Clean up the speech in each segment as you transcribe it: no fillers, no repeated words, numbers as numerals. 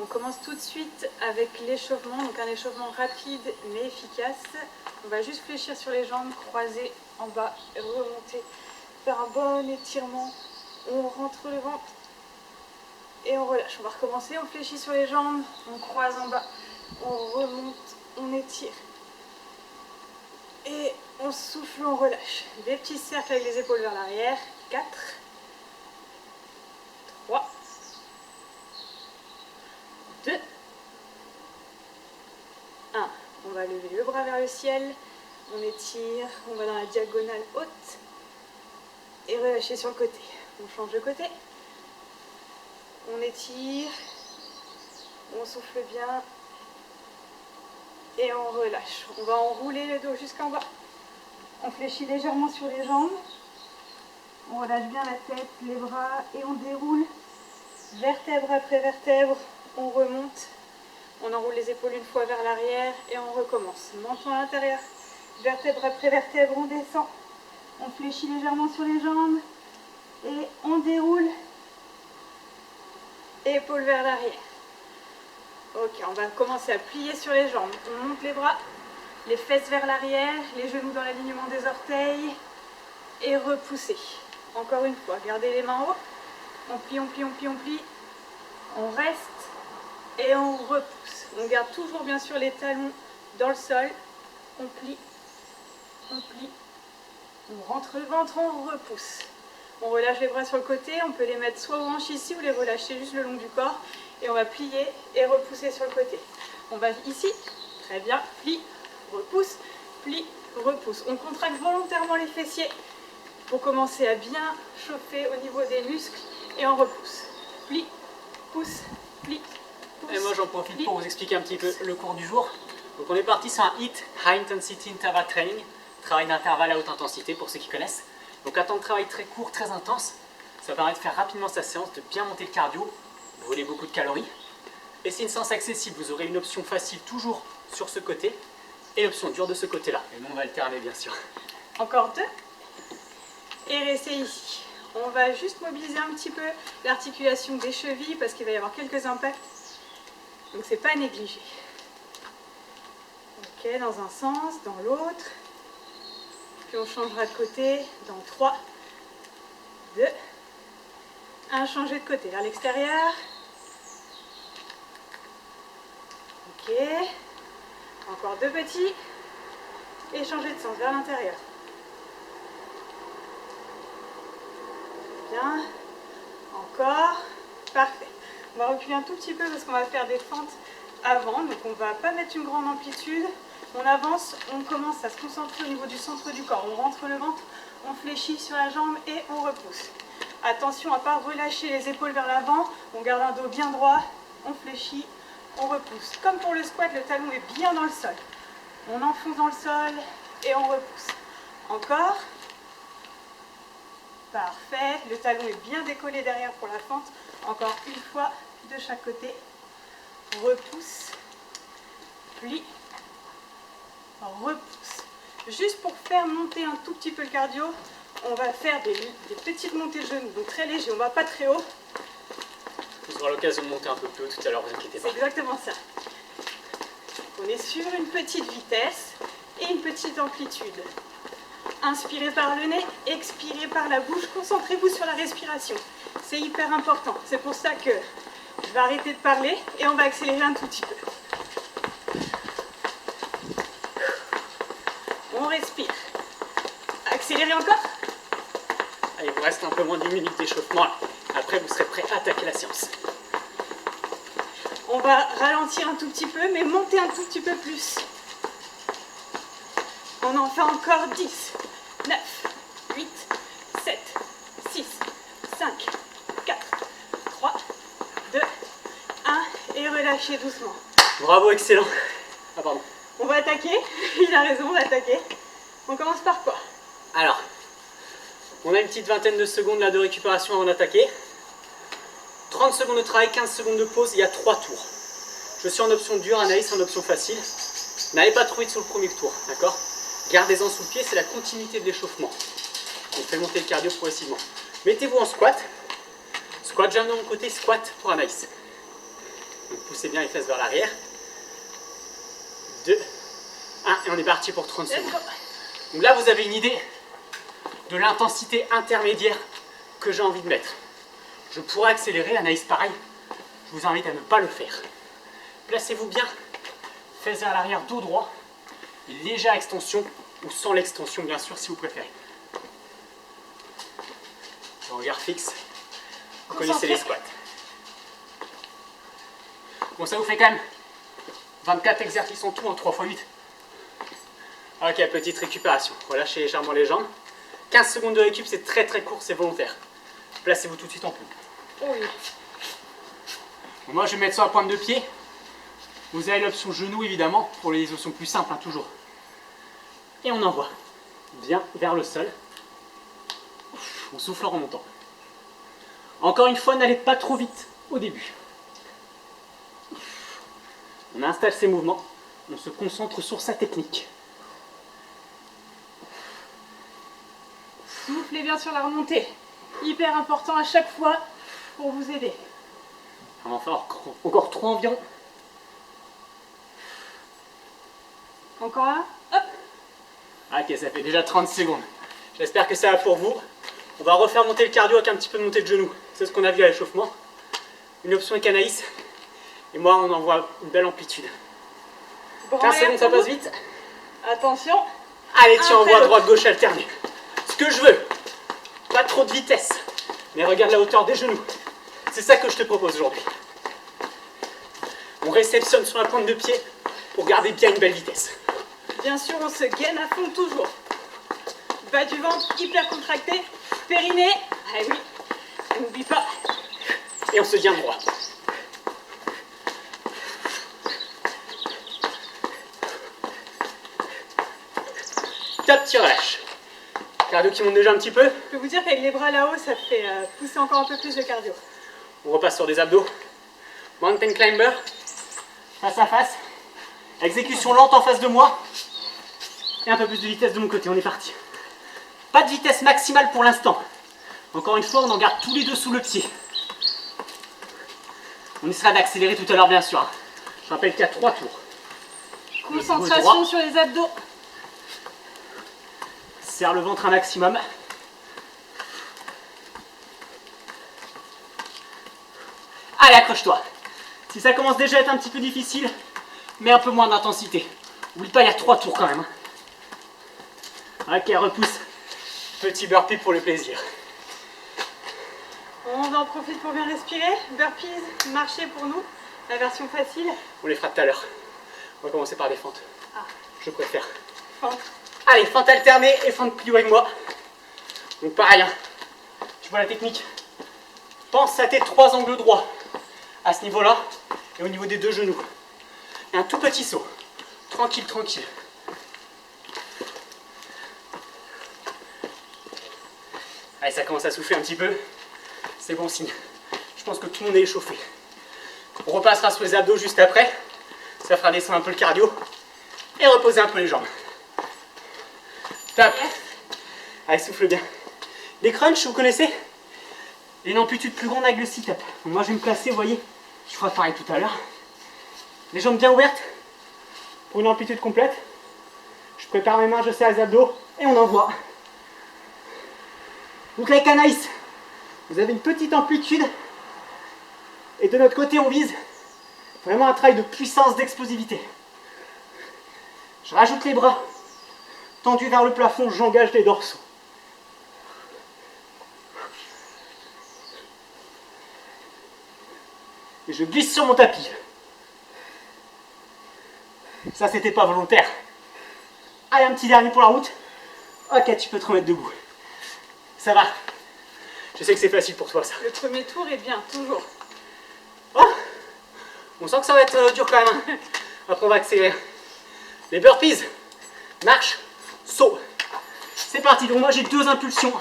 On commence tout de suite avec l'échauffement, donc un échauffement rapide mais efficace. On va juste fléchir sur les jambes, croiser en bas, remonter, faire un bon étirement. On rentre le ventre et on relâche. On va recommencer, on fléchit sur les jambes, on croise en bas, on remonte, on étire. Et on souffle, on relâche. Des petits cercles avec les épaules vers l'arrière. 4, 3, 2, 1. On va lever le bras vers le ciel. On étire, on va dans la diagonale haute. Et relâcher sur le côté. On change de côté. On étire. On souffle bien. Et on relâche. On va enrouler le dos jusqu'en bas. On fléchit légèrement sur les jambes. On relâche bien la tête, les bras et on déroule vertèbre après vertèbre. On remonte. On enroule les épaules une fois vers l'arrière et on recommence. Menton à l'intérieur. Vertèbre après vertèbre, on descend. On fléchit légèrement sur les jambes et on déroule. Épaules vers l'arrière. Ok, on va commencer à plier sur les jambes. On monte les bras, les fesses vers l'arrière, les genoux dans l'alignement des orteils et repousser. Encore une fois, gardez les mains en haut. On plie, on plie, on plie, on plie. On reste et on repousse. On garde toujours bien sûr les talons dans le sol. On plie, on plie. On rentre le ventre, on repousse. On relâche les bras sur le côté. On peut les mettre soit aux hanches ici ou les relâcher juste le long du corps. Et on va plier et repousser sur le côté. On va ici, très bien, plie, repousse, plie, repousse. On contracte volontairement les fessiers pour commencer à bien chauffer au niveau des muscles et on repousse. Plie, pousse, plie, pousse. Et moi j'en profite pour vous expliquer un petit peu le cours du jour. Donc on est parti sur un HIIT, High Intensity Interval Training, travail d'intervalle à haute intensité pour ceux qui connaissent. Donc un temps de travail très court, très intense, ça permet de faire rapidement sa séance, de bien monter le cardio, brûler beaucoup de calories. Et c'est une séance accessible, vous aurez une option facile toujours sur ce côté et l'option dure de ce côté-là. Et nous on va alterner bien sûr. Encore 2. Et restez ici. On va juste mobiliser un petit peu l'articulation des chevilles parce qu'il va y avoir quelques impacts. Donc c'est pas négligé. Ok, dans un sens, dans l'autre. Puis on changera de côté dans 3, 2, 1. Changer de côté vers l'extérieur. Ok. Encore 2 petits. Et changer de sens vers l'intérieur. Bien. Encore. Parfait. On va reculer un tout petit peu parce qu'on va faire des fentes avant. Donc on ne va pas mettre une grande amplitude. On avance, on commence à se concentrer au niveau du centre du corps. On rentre le ventre, on fléchit sur la jambe et on repousse. Attention à ne pas relâcher les épaules vers l'avant. On garde un dos bien droit. On fléchit, on repousse. Comme pour le squat, le talon est bien dans le sol. On enfonce dans le sol et on repousse. Encore. Parfait, le talon est bien décollé derrière pour la fente. Encore une fois de chaque côté. Repousse, plie, repousse. Juste pour faire monter un tout petit peu le cardio, on va faire des petites montées de genoux, donc très léger, on ne va pas très haut. Vous aurez l'occasion de monter un peu plus haut tout à l'heure, vous inquiétez pas. C'est exactement ça. On est sur une petite vitesse et une petite amplitude. Inspirez par le nez, expirez par la bouche. Concentrez-vous sur la respiration. C'est hyper important. C'est pour ça que je vais arrêter de parler et on va accélérer un tout petit peu. On respire. Accélérez encore. Allez, il vous reste un peu moins d'1 minute d'échauffement. Après, vous serez prêt à attaquer la séance. On va ralentir un tout petit peu, mais monter un tout petit peu plus. On en fait encore 10, 9, 8, 7, 6, 5, 4, 3, 2, 1 et relâchez doucement. Bravo, excellent. Ah pardon. On va attaquer, il a raison, on va attaquer. On commence par quoi? Alors, on a une petite vingtaine de secondes là de récupération avant d'attaquer. 30 secondes de travail, 15 secondes de pause, il y a 3 tours. Je suis en option dure, Anaïs en option facile. N'allez pas trop vite sur le premier tour, d'accord? Gardez-en sous le pied, c'est la continuité de l'échauffement. On fait monter le cardio progressivement. Mettez-vous en squat. Squat, j'aime de mon côté, squat pour Anaïs. Donc Poussez bien les fesses vers l'arrière. 2, 1, et on est parti pour 30 secondes. Donc là, vous avez une idée de l'intensité intermédiaire que j'ai envie de mettre. Je pourrais accélérer, Anaïs pareil. Je vous invite à ne pas le faire. Placez-vous bien, fesses vers l'arrière, dos droit. Et légère extension, ou sans l'extension bien sûr si vous préférez. Le regard fixe. Vous connaissez les squats. Bon, ça vous fait quand même 24 exercices en tout en 3 x 8. Ok, petite récupération. Relâchez légèrement les jambes. 15 secondes de récup, c'est très très court, c'est volontaire. Placez-vous tout de suite en pompe. Oui. Bon, moi, je vais mettre sur la pointe de pied. Vous avez l'option genou, évidemment, pour les options plus simples, hein, toujours. Et on envoie bien vers le sol. On souffle en remontant. Encore une fois, n'allez pas trop vite au début. On installe ses mouvements. On se concentre sur sa technique. Soufflez bien sur la remontée. Hyper important à chaque fois pour vous aider. On va en faire encore 3 environ. Encore un. Hop. Ok, ça fait déjà 30 secondes. J'espère que ça va pour vous. On va refaire monter le cardio avec un petit peu de montée de genoux. C'est ce qu'on a vu à l'échauffement. Une option avec Anaïs. Et moi, on envoie une belle amplitude. 15 secondes, ça passe vite. Attention. Allez, tiens, on voit droite-gauche alternée. Ce que je veux, pas trop de vitesse, mais regarde la hauteur des genoux. C'est ça que je te propose aujourd'hui. On réceptionne sur la pointe de pied pour garder bien une belle vitesse. Bien sûr, on se gaine à fond toujours. Bas du ventre hyper contracté. Périnée. Ah oui. N'oublie pas. Et on se tient droit. Top, tu relâches. Cardio qui monte déjà un petit peu. Je peux vous dire qu'avec les bras là-haut, ça fait pousser encore un peu plus de cardio. On repasse sur des abdos. Mountain climber. Face à face. Exécution lente en face de moi. Et un peu plus de vitesse de mon côté. On est parti. Pas de vitesse maximale pour l'instant. Encore une fois, on en garde tous les deux sous le pied. On essaiera d'accélérer tout à l'heure, bien sûr. Je rappelle qu'il y a 3 tours. Concentration sur les abdos. Serre le ventre un maximum. Allez, accroche-toi. Si ça commence déjà à être un petit peu difficile, mets un peu moins d'intensité. Oublie pas, il y a 3 tours quand même. Ok, repousse. Petit burpee pour le plaisir. On en profite pour bien respirer. Burpees, marcher pour nous. La version facile. On les fera tout à l'heure. On va commencer par les fentes. Ah. Je préfère. Fente. Allez, fente alternée et fente pliée avec moi. Donc pareil, hein. Tu vois la technique. Pense à tes 3 angles droits. À ce niveau-là et au niveau des 2 genoux. Et un tout petit saut. Tranquille, tranquille. Allez, ça commence à souffler un petit peu. C'est bon signe. Je pense que tout le monde est échauffé. On repassera sur les abdos juste après. Ça fera descendre un peu le cardio. Et reposer un peu les jambes. Top. Allez, souffle bien. Les crunchs, vous connaissez? Et une amplitude plus grande avec le sit-up. Moi, je vais me placer, vous voyez. Je ferai pareil tout à l'heure. Les jambes bien ouvertes. Pour une amplitude complète. Je prépare mes mains, je serre les abdos. Et on envoie. Donc avec Anaïs, vous avez une petite amplitude. Et de notre côté, on vise vraiment un travail de puissance, d'explosivité. Je rajoute les bras. Tendus vers le plafond, j'engage les dorsaux. Et je glisse sur mon tapis. Ça, c'était pas volontaire. Allez, un petit dernier pour la route. Ok, tu peux te remettre debout. Ça va. Je sais que c'est facile pour toi, ça. Le premier tour est bien, toujours. Oh, on sent que ça va être dur quand même. Après, on va accélérer. Les burpees. Marche, saut. C'est parti. Donc moi, j'ai 2 impulsions.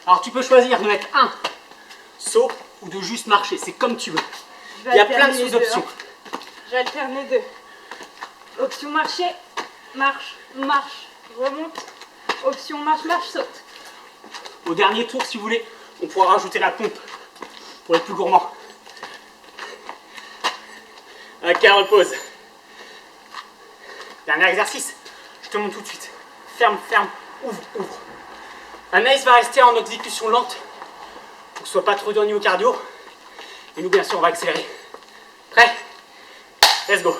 Alors, tu peux choisir de mettre un saut ou de juste marcher. C'est comme tu veux. Il y a plein de sous-options. J'alterne les deux. Option marcher, marche, marche, remonte. Option marche, marche, saute. Au dernier tour, si vous voulez, on pourra rajouter la pompe pour les plus gourmands. Ok, repose. Dernier exercice, je te montre tout de suite. Ferme, ferme, ouvre, ouvre. Anaïs va rester en exécution lente pour que ce soit pas trop dur au niveau cardio. Et nous, bien sûr, on va accélérer. Prêt? Let's go.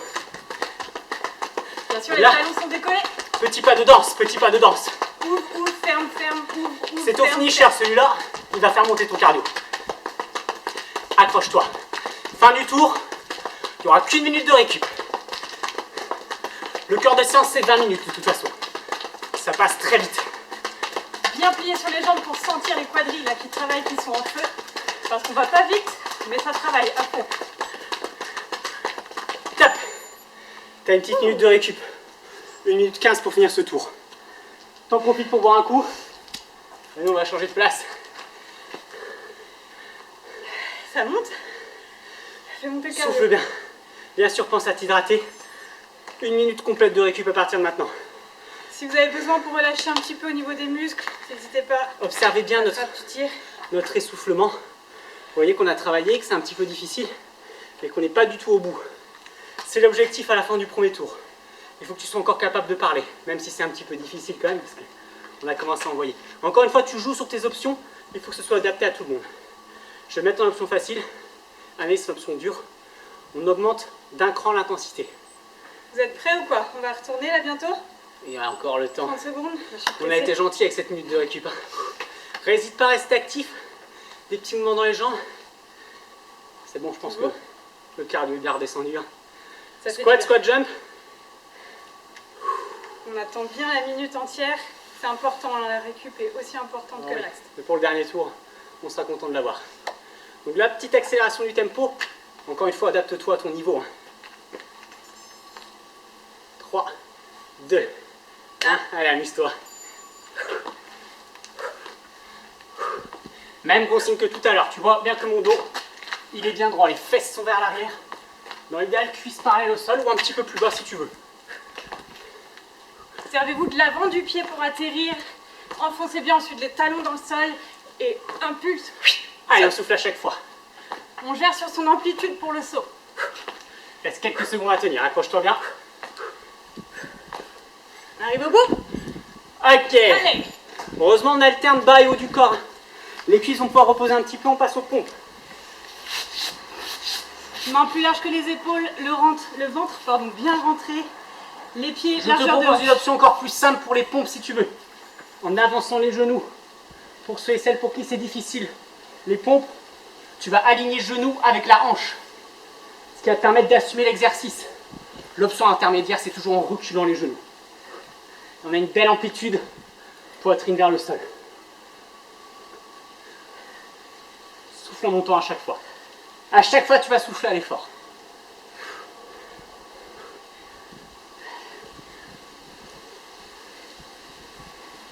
Bien sûr, les talons sont décollés. Petit pas de danse, petit pas de danse. Ouvre, ouvre, ferme, ferme, ouvre, ouvre. C'est ton finisher celui-là, il va faire monter ton cardio. Accroche-toi. Fin du tour, il n'y aura qu'une minute de récup. Le cœur de séance, c'est 20 minutes de toute façon. Ça passe très vite. Bien plier sur les jambes pour sentir les quadrilles là, qui travaillent, qui sont en feu. Parce qu'on va pas vite, mais ça travaille à fond. Top. T'as une petite minute de récup. 1 minute 15 pour finir ce tour. T'en profites pour boire un coup. Et nous, on va changer de place. Ça monte. Fais monter le cardio. Souffle bien. Bien sûr, pense à t'hydrater. 1 minute complète de récup à partir de maintenant. Si vous avez besoin pour relâcher un petit peu au niveau des muscles, n'hésitez pas. Observez bien à notre essoufflement. Vous voyez qu'on a travaillé, que c'est un petit peu difficile, mais qu'on n'est pas du tout au bout. C'est l'objectif à la fin du premier tour. Il faut que tu sois encore capable de parler, même si c'est un petit peu difficile quand même, parce qu'on a commencé à envoyer. Encore une fois, tu joues sur tes options, il faut que ce soit adapté à tout le monde. Je vais mettre en option facile, Anaïs, l'option dure. On augmente d'un cran l'intensité. Vous êtes prêts ou quoi? On va retourner là bientôt? Il y a encore le temps. 30 secondes. On a été gentil avec cette minute de récup. N'hésite pas à rester actif. Des petits mouvements dans les jambes. C'est bon, je pense que le cardio est bien redescendu. Squat, squat, jump. On attend bien la minute entière. C'est important, la récup est aussi importante que le reste. Mais pour le dernier tour, on sera content de l'avoir. Donc la petite accélération du tempo. Encore une fois, adapte-toi à ton niveau. 3, 2, 1. Allez, amuse-toi. Même consigne que tout à l'heure. Tu vois bien que mon dos, il est bien droit. Les fesses sont vers l'arrière. Dans l'idéal, cuisse parallèle au sol ou un petit peu plus bas si tu veux. Servez-vous de l'avant du pied pour atterrir. Enfoncez bien ensuite les talons dans le sol et impulse. Allez, on souffle à chaque fois. On gère sur son amplitude pour le saut. Reste quelques secondes à tenir. Accroche-toi bien. On arrive au bout? Ok. Allez. Heureusement, on alterne bas et haut du corps. Les cuisses vont pouvoir reposer un petit peu. On passe aux pompes. Mains plus larges que les épaules, le ventre bien rentré. Les pieds, Je te largeur de propose hanche. une option encore plus simple pour les pompes si tu veux. En avançant les genoux. Pour ceux et celles pour qui c'est difficile. Les pompes, tu vas aligner genoux avec la hanche. Ce qui va te permettre d'assumer l'exercice. L'option intermédiaire, c'est toujours en reculant les genoux. On a une belle amplitude, poitrine vers le sol. Souffle en montant à chaque fois. À chaque fois, tu vas souffler à l'effort.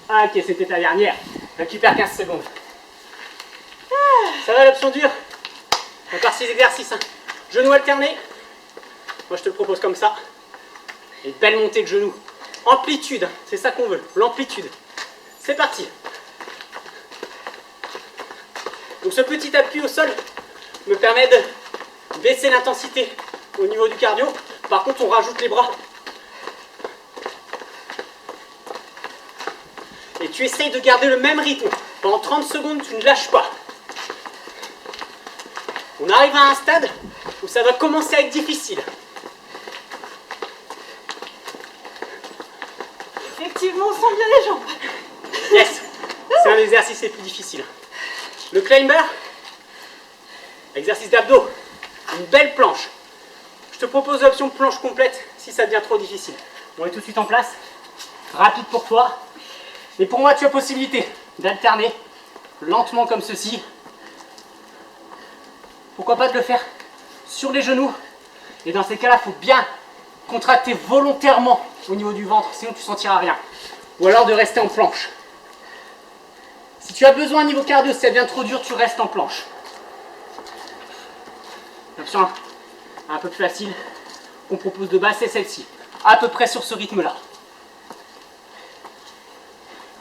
Ah, ok, c'était ta dernière. Récupère 15 secondes. Ça va l'option dure? Encore 6 exercices. Hein. Genoux alternés. Moi, je te le propose comme ça. Et belle montée de genoux. Amplitude, c'est ça qu'on veut. L'amplitude. C'est parti. Donc ce petit appui au sol me permet de baisser l'intensité au niveau du cardio. Par contre, on rajoute les bras. Et tu essayes de garder le même rythme. Pendant 30 secondes, tu ne lâches pas. On arrive à un stade où ça va commencer à être difficile. Effectivement, on sent bien les jambes. Yes, c'est un exercice les plus difficiles. Le climber, exercice d'abdos, une belle planche. Je te propose l'option planche complète si ça devient trop difficile. On est tout de suite en place. Rapide pour toi. Et pour moi, tu as possibilité d'alterner lentement comme ceci. Pourquoi pas de le faire sur les genoux. Et dans ces cas-là, il faut bien contracter volontairement au niveau du ventre, sinon tu ne sentiras rien. Ou alors de rester en planche. Si tu as besoin niveau cardio, si ça devient trop dur, tu restes en planche. L'option un peu plus facile qu'on propose de base, c'est celle-ci. À peu près sur ce rythme-là.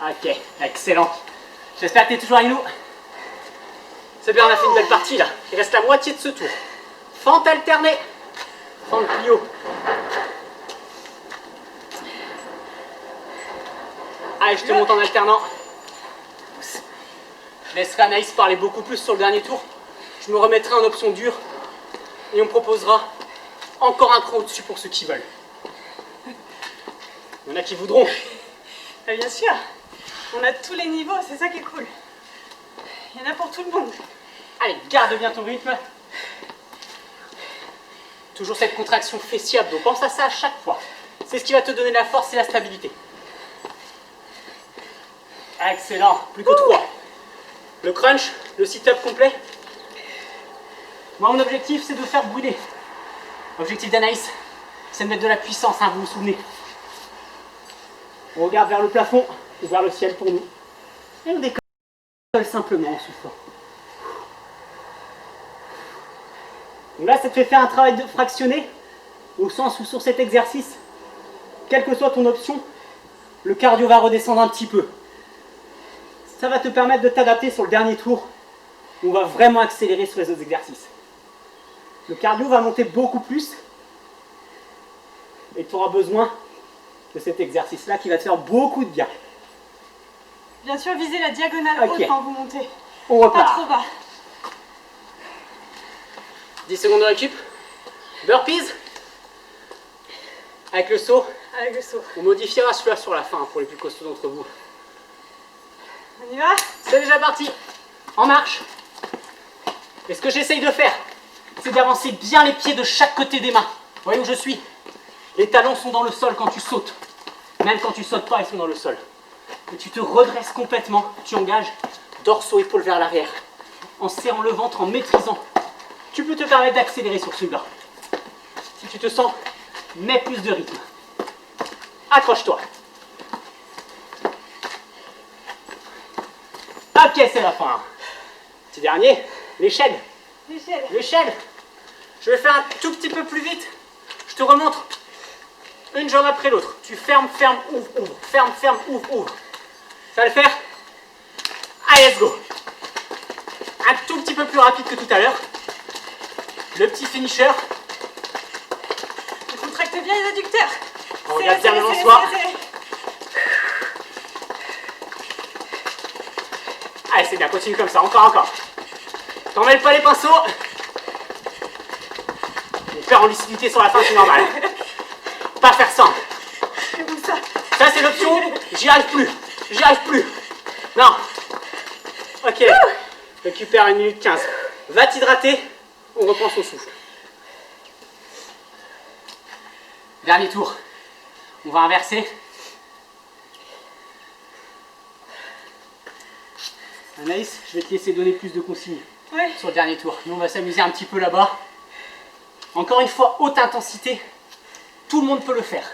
Ok, excellent. J'espère que tu es toujours avec nous. C'est bien, on a fait une belle partie là. Il reste la moitié de ce tour. Fente alternée. Fente plio. Allez, je te monte en alternant. Je laisserai Anaïs parler beaucoup plus sur le dernier tour. Je me remettrai en option dure. Et on proposera encore un cran au-dessus pour ceux qui veulent. Il y en a qui voudront. Ah, bien sûr, on a tous les niveaux, c'est ça qui est cool. Il y en a pour tout le monde. Allez, garde bien ton rythme. Toujours cette contraction fessier abdos. Pense à ça à chaque fois. C'est ce qui va te donner la force et la stabilité. Excellent. Plus que 3. Le crunch, le sit-up complet. Moi, mon objectif, c'est de faire brûler. L'objectif d'Anaïs, c'est de mettre de la puissance, hein, vous vous souvenez. On regarde vers le plafond ou vers le ciel pour nous. Et on décolle simplement en soufflant. Donc là, ça te fait faire un travail de fractionné, au sens où sur cet exercice, quelle que soit ton option, le cardio va redescendre un petit peu. Ça va te permettre de t'adapter sur le dernier tour, où on va vraiment accélérer sur les autres exercices. Le cardio va monter beaucoup plus, et tu auras besoin de cet exercice-là qui va te faire beaucoup de bien. Bien sûr, visez la diagonale haute quand vous montez. On repart. Pas trop bas. 10 secondes de récup. Burpees. Avec le saut. Avec le saut. On modifiera celui-là sur la fin pour les plus costauds d'entre vous. On y va? C'est déjà parti. En marche. Et ce que j'essaye de faire, c'est d'avancer bien les pieds de chaque côté des mains. Vous voyez où je suis? Les talons sont dans le sol quand tu sautes. Même quand tu sautes pas, ils sont dans le sol. Et tu te redresses complètement. Tu engages dorsaux, épaules vers l'arrière. En serrant le ventre, en maîtrisant. Tu peux te permettre d'accélérer sur celui-là. Si tu te sens, mets plus de rythme. Accroche-toi. Ok, c'est la fin. Petit dernier, l'échelle. L'échelle. L'échelle. Je vais faire un tout petit peu plus vite. Je te remontre. Une jambe après l'autre. Tu fermes, fermes, ouvre, ouvre. Ferme, ferme, ouvre, ouvre. Ça va le faire? Allez, let's go. Un tout petit peu plus rapide que tout à l'heure. Le petit finisher. Vous contractez bien les adducteurs. On regarde bien devant soi. Allez, c'est bien, continue comme ça, encore. T'en mêles pas les pinceaux. On perd en lucidité sur la fin, c'est normal. Pas faire ça. C'est comme ça. Ça, c'est l'option. J'y arrive plus. Non. Ok. Récupère 1 minute 15. Va t'hydrater. On reprend son souffle. Dernier tour. On va inverser. Anaïs, je vais te laisser donner plus de consignes sur le dernier tour. Nous, on va s'amuser un petit peu là-bas. Encore une fois, haute intensité. Tout le monde peut le faire.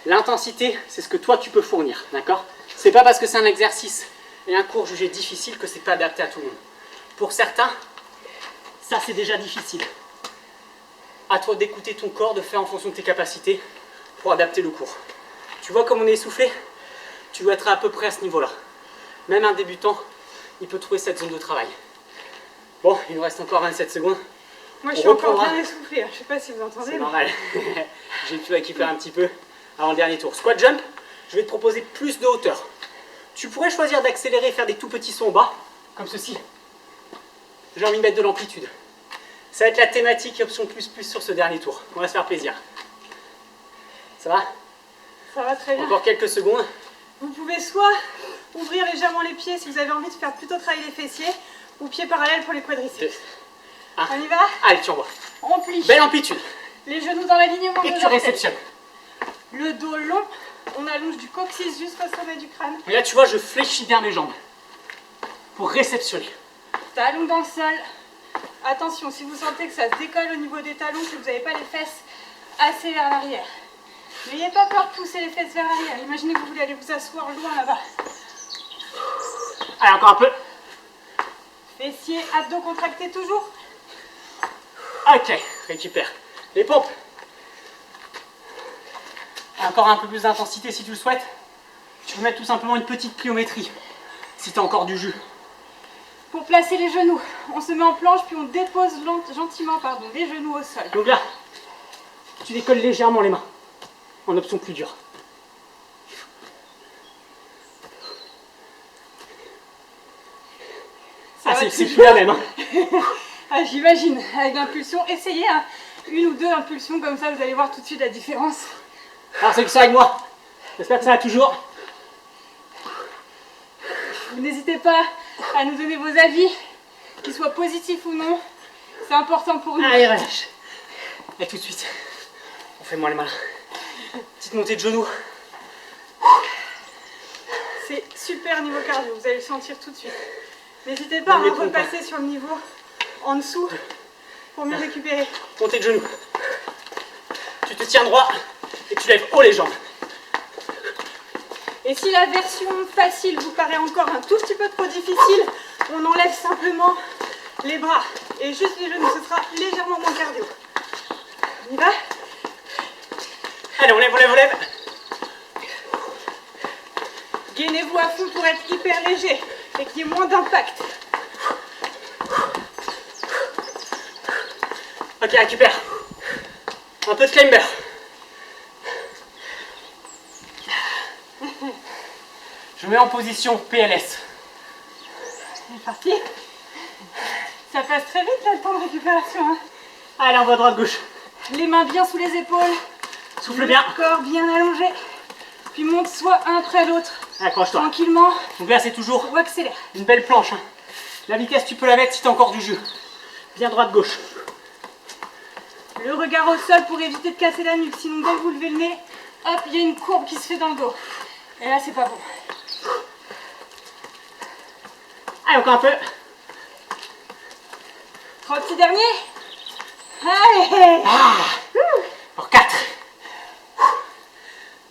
L'intensité, c'est ce que toi, tu peux fournir. D'accord? C'est pas parce que c'est un exercice et un cours jugé difficile que c'est pas adapté à tout le monde. Pour certains, ça, c'est déjà difficile. À toi d'écouter ton corps, de faire en fonction de tes capacités pour adapter le cours. Tu vois comme on est essoufflé? Tu dois être à peu près à ce niveau-là. Même un débutant, il peut trouver cette zone de travail. Bon, il nous reste encore 27 secondes. Moi, je suis encore bien essoufflée. Je ne sais pas si vous entendez. C'est normal. J'ai pu récupérer un petit peu avant le dernier tour. Squat jump, je vais te proposer plus de hauteur. Tu pourrais choisir d'accélérer et faire des tout petits sauts en bas, comme ceci. J'ai envie de mettre de l'amplitude. Ça va être la thématique option plus sur ce dernier tour. On va se faire plaisir. Ça va? Ça va très bien. Encore quelques secondes. Vous pouvez soit ouvrir légèrement les pieds si vous avez envie de faire plutôt travailler les fessiers, ou pieds parallèles pour les quadriceps. On y va? Allez, tu envoies. On plie. Belle amplitude. Les genoux dans l'alignement. Et tu réceptionnes. Le dos long. On allonge du coccyx jusqu'au sommet du crâne. Et là, tu vois, je fléchis bien mes jambes pour réceptionner. Talons dans le sol. Attention, si vous sentez que ça se décolle au niveau des talons, que vous n'avez pas les fesses assez vers l'arrière. N'ayez pas peur de pousser les fesses vers l'arrière. Imaginez que vous voulez aller vous asseoir loin là-bas. Allez, encore un peu. Fessiers, abdos contractés toujours. Ok, récupère. Les pompes. Encore un peu plus d'intensité si tu le souhaites. Tu peux mettre tout simplement une petite pliométrie. si tu as encore du jus. Pour placer les genoux, on se met en planche puis on dépose gentiment les genoux au sol. Donc là, tu décolles légèrement les mains, en option plus dure. Ah, c'est plus la même. Hein. Ah, j'imagine, avec l'impulsion, essayez une ou deux impulsions comme ça, vous allez voir tout de suite la différence. Alors c'est que ça avec moi. J'espère que ça va toujours. Vous n'hésitez pas à nous donner vos avis, qu'ils soient positifs ou non. C'est important pour nous. Allez, relâche. Et tout de suite, on fait moins les malins. Petite montée de genoux. C'est super niveau cardio, vous allez le sentir tout de suite. N'hésitez pas à repasser sur le niveau en dessous pour mieux récupérer. Montée de genoux. Tu te tiens droit et tu lèves haut les jambes. Et si la version facile vous paraît encore un tout petit peu trop difficile, on enlève simplement les bras et juste les genoux, ce sera légèrement moins cardio. On y va? Allez, on lève, on lève, on lève. Gainez-vous à fond pour être hyper léger et qu'il y ait moins d'impact. Ok, récupère. Un peu de climber. Je mets en position PLS. C'est parti. Ça passe très vite là, le temps de récupération. Hein. Allez, on va droite-gauche. Les mains bien sous les épaules. Souffle bien. Le corps bien allongé. Puis monte soit un après l'autre. Accroche-toi. Tranquillement. Donc là, c'est toujours Ou accélère. une belle planche. Hein. La vitesse, tu peux la mettre si tu as encore du jus. Bien droite-gauche. Le regard au sol pour éviter de casser la nuque. Sinon, dès que vous levez le nez, hop, il y a une courbe qui se fait dans le dos. Et là, c'est pas bon. Allez, encore un peu. 3 petits derniers. Allez. Encore 4.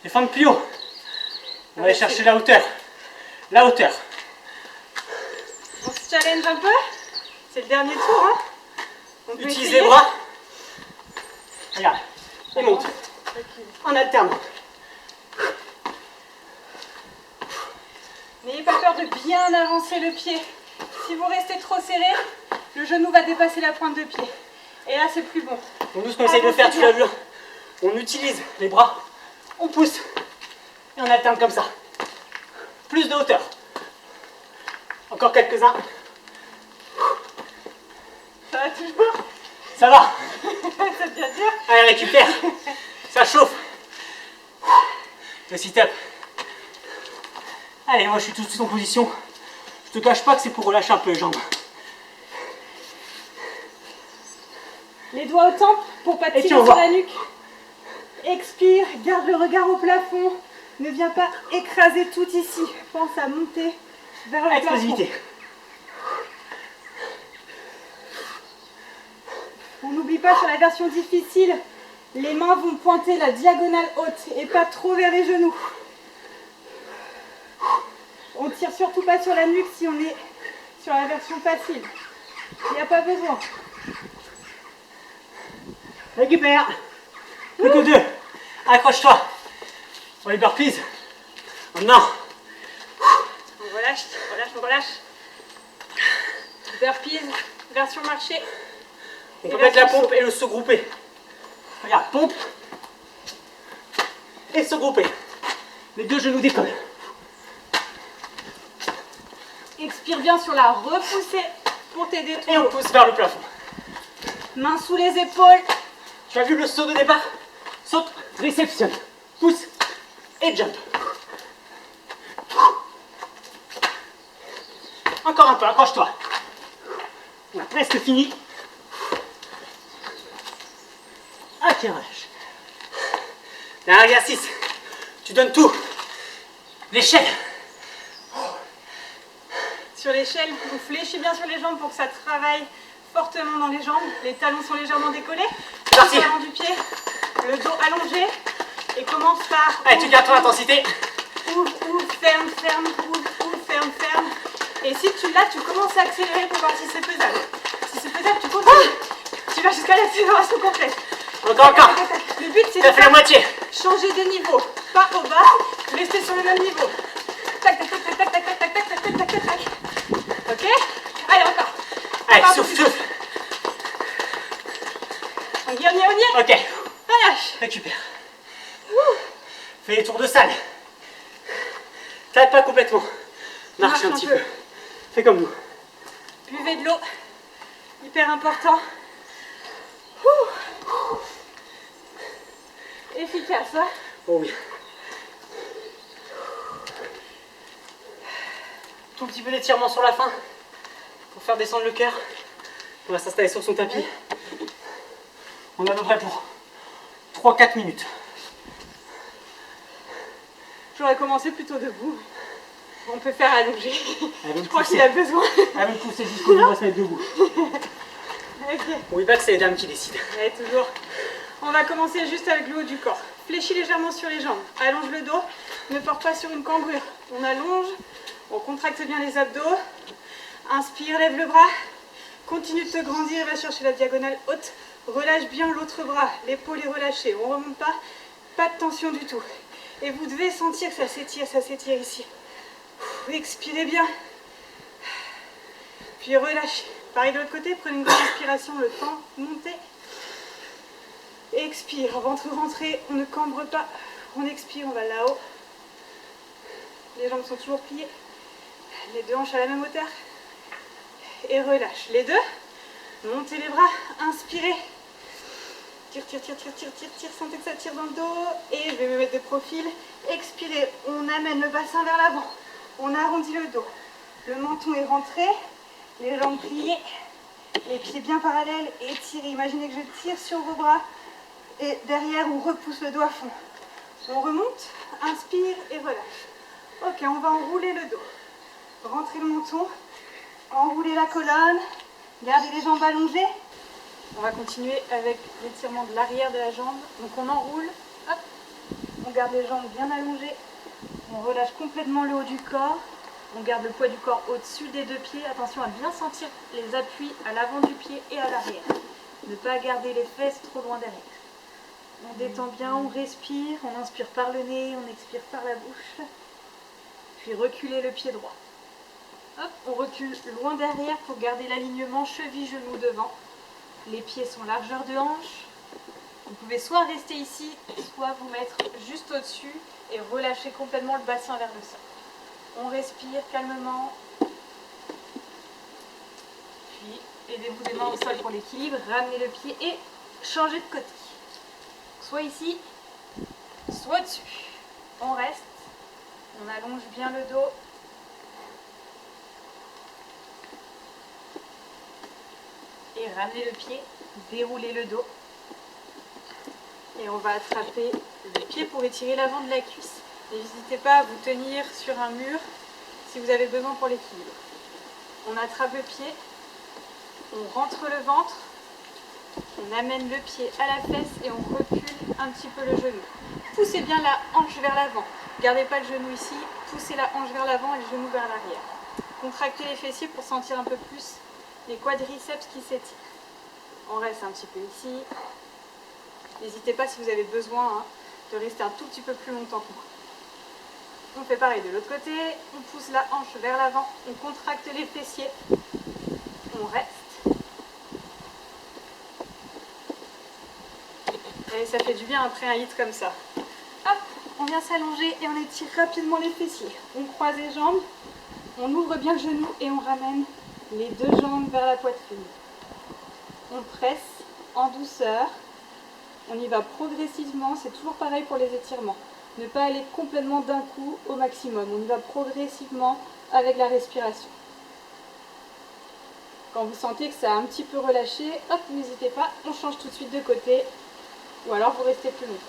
Les fins de plus haut. On va aller chercher la hauteur. La hauteur. On se challenge un peu. C'est le dernier tour. Hein. On peut Utilise essayer. les bras. Regarde. Et monte. En alternant. N'ayez pas peur de bien avancer le pied. Si vous restez trop serré, le genou va dépasser la pointe de pied. Et là, c'est plus bon. Donc nous, ce qu'on essaye de faire, tu l'as vu, on utilise les bras, on pousse et on alterne comme ça. Plus de hauteur. Encore quelques-uns. Ça va toujours. Ça va. Ça devient dur. Allez, récupère. Ça chauffe. Le sit-up. Allez, moi je suis tout de suite en position. Je te cache pas que c'est pour relâcher un peu les jambes. Les doigts au temple pour pas tirer sur la nuque. Expire, garde le regard au plafond. Ne viens pas écraser tout ici. Pense à monter vers le plafond. Explosivité. On n'oublie pas sur la version difficile, les mains vont pointer la diagonale haute et pas trop vers les genoux. On tire surtout pas sur la nuque si on est sur la version facile. Il n'y a pas besoin. Récupère. Plus que 2. Accroche-toi. Sur les burpees. Maintenant. On relâche, on relâche. Burpees, version marché. On peut mettre la pompe et le saut groupé. Regarde, pompe et saut groupé. Les deux genoux décollent. Expire bien sur la repoussée pour t'aider. Et on pousse vers le plafond. Mains sous les épaules. Tu as vu le saut de départ? Saute, réceptionne, pousse et jump. Encore un peu, accroche-toi. On a presque fini. Ok, relâche. Dernier exercice. Tu donnes tout. L'échelle. Sur l'échelle, on fléchit bien sur les jambes pour que ça travaille fortement dans les jambes. Les talons sont légèrement décollés. C'est parti. L'avant du pied, le dos allongé. Et commence par... Allez, tu gardes ton intensité. Ouvre, ferme, ferme, ouvre, ferme, ferme. Et si tu l'as, tu commences à accélérer pour voir si c'est faisable. Si c'est faisable, tu continues. Tu vas jusqu'à l'accélération complète. Encore. Le but, c'est Tu as fait la moitié. changer de niveau. Pas au bas, rester sur le même niveau. Tac, tac, tac, tac, tac, tac, tac, tac, tac, tac, tac, tac. Ok. Allez, encore. Allez, Encore souffle, plus. souffle. On y est, on y est, on y est. Ok, Relâche. récupère. Fais les tours de salle. T'arrêtes pas complètement. Marche un petit peu. Fais comme nous. Buvez de l'eau. Hyper important. Efficace, hein? Oh oui. Tout petit peu d'étirement sur la fin pour faire descendre le cœur. On va s'installer sur son tapis. On est à peu près pour 3-4 minutes. J'aurais commencé plutôt debout. On peut faire allonger. Je crois qu'il a besoin. Elle va me pousser jusqu'au bout, on va se mettre debout. Ok. Oui, pas que c'est les dames qui décident. Allez, toujours. On va commencer juste avec le haut du corps. Fléchis légèrement sur les jambes. Allonge le dos. Ne porte pas sur une cambrure. On allonge. On contracte bien les abdos. Inspire, lève le bras. Continue de te grandir et va chercher la diagonale haute. Relâche bien l'autre bras. L'épaule est relâchée. On ne remonte pas. Pas de tension du tout. Et vous devez sentir que ça s'étire ici. Expirez bien. Puis relâchez. Pareil de l'autre côté, prenez une grande inspiration, le temps, montez. Expire, ventre rentré, on ne cambre pas. On expire, on va là-haut. Les jambes sont toujours pliées. Les deux hanches à la même hauteur. Et relâche. Les deux. Montez les bras, inspirez. Tire, tire, tire, tire, tire, tire, tire. Sentez que ça tire dans le dos. Et je vais me mettre de profil. Expirez, on amène le bassin vers l'avant. On arrondit le dos. Le menton est rentré. Les jambes pliées. Les pieds bien parallèles. Étirez. Imaginez que je tire sur vos bras. Et derrière, on repousse le dos à fond. On remonte, inspire et relâche. Ok, on va enrouler le dos. Rentrez le menton. Enrouler la colonne. Gardez les jambes allongées. On va continuer avec l'étirement de l'arrière de la jambe. Donc on enroule. Hop. On garde les jambes bien allongées. On relâche complètement le haut du corps. On garde le poids du corps au-dessus des deux pieds. Attention à bien sentir les appuis à l'avant du pied et à l'arrière. Ne pas garder les fesses trop loin derrière. On détend bien, on respire. On inspire par le nez, on expire par la bouche. Puis reculer le pied droit. Hop, on recule loin derrière pour garder l'alignement cheville-genou devant. Les pieds sont largeur de hanche. Vous pouvez soit rester ici, soit vous mettre juste au-dessus et relâcher complètement le bassin vers le sol. On respire calmement. Puis aidez-vous des mains au sol pour l'équilibre. Ramenez le pied et changez de côté. Soit ici, soit dessus. On reste. On allonge bien le dos. Et ramenez le pied. Déroulez le dos. Et on va attraper le pied pour étirer l'avant de la cuisse. N'hésitez pas à vous tenir sur un mur si vous avez besoin pour l'équilibre. On attrape le pied, on rentre le ventre, on amène le pied à la fesse et on recule un petit peu le genou. Poussez bien la hanche vers l'avant. Gardez pas le genou ici, poussez la hanche vers l'avant et le genou vers l'arrière. Contractez les fessiers pour sentir un peu plus les quadriceps qui s'étirent. On reste un petit peu ici. N'hésitez pas si vous avez besoin de rester un tout petit peu plus longtemps que moi. On fait pareil de l'autre côté, on pousse la hanche vers l'avant, on contracte les fessiers, on reste. Et ça fait du bien après un hit comme ça. Hop, on vient s'allonger et on étire rapidement les fessiers. On croise les jambes, on ouvre bien le genou et on ramène les deux jambes vers la poitrine. On presse en douceur. On y va progressivement, c'est toujours pareil pour les étirements. Ne pas aller complètement d'un coup au maximum. On y va progressivement avec la respiration. Quand vous sentez que ça a un petit peu relâché, hop, n'hésitez pas, on change tout de suite de côté. Ou alors vous restez plus longtemps.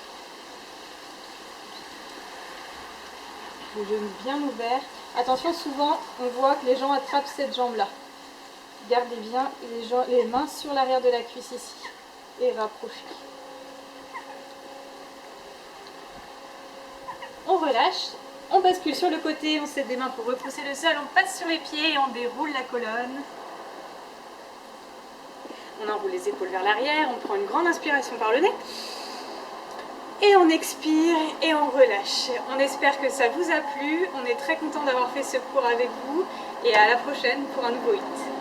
Les genoux bien ouverts. Attention, souvent, on voit que les gens attrapent cette jambe-là. Gardez bien les mains sur l'arrière de la cuisse ici. Et rapprochez. On relâche, on bascule sur le côté, on s'aide des mains pour repousser le sol, on passe sur les pieds et on déroule la colonne. On enroule les épaules vers l'arrière, on prend une grande inspiration par le nez. Et on expire et on relâche. On espère que ça vous a plu, on est très content d'avoir fait ce cours avec vous. Et à la prochaine pour un nouveau hit.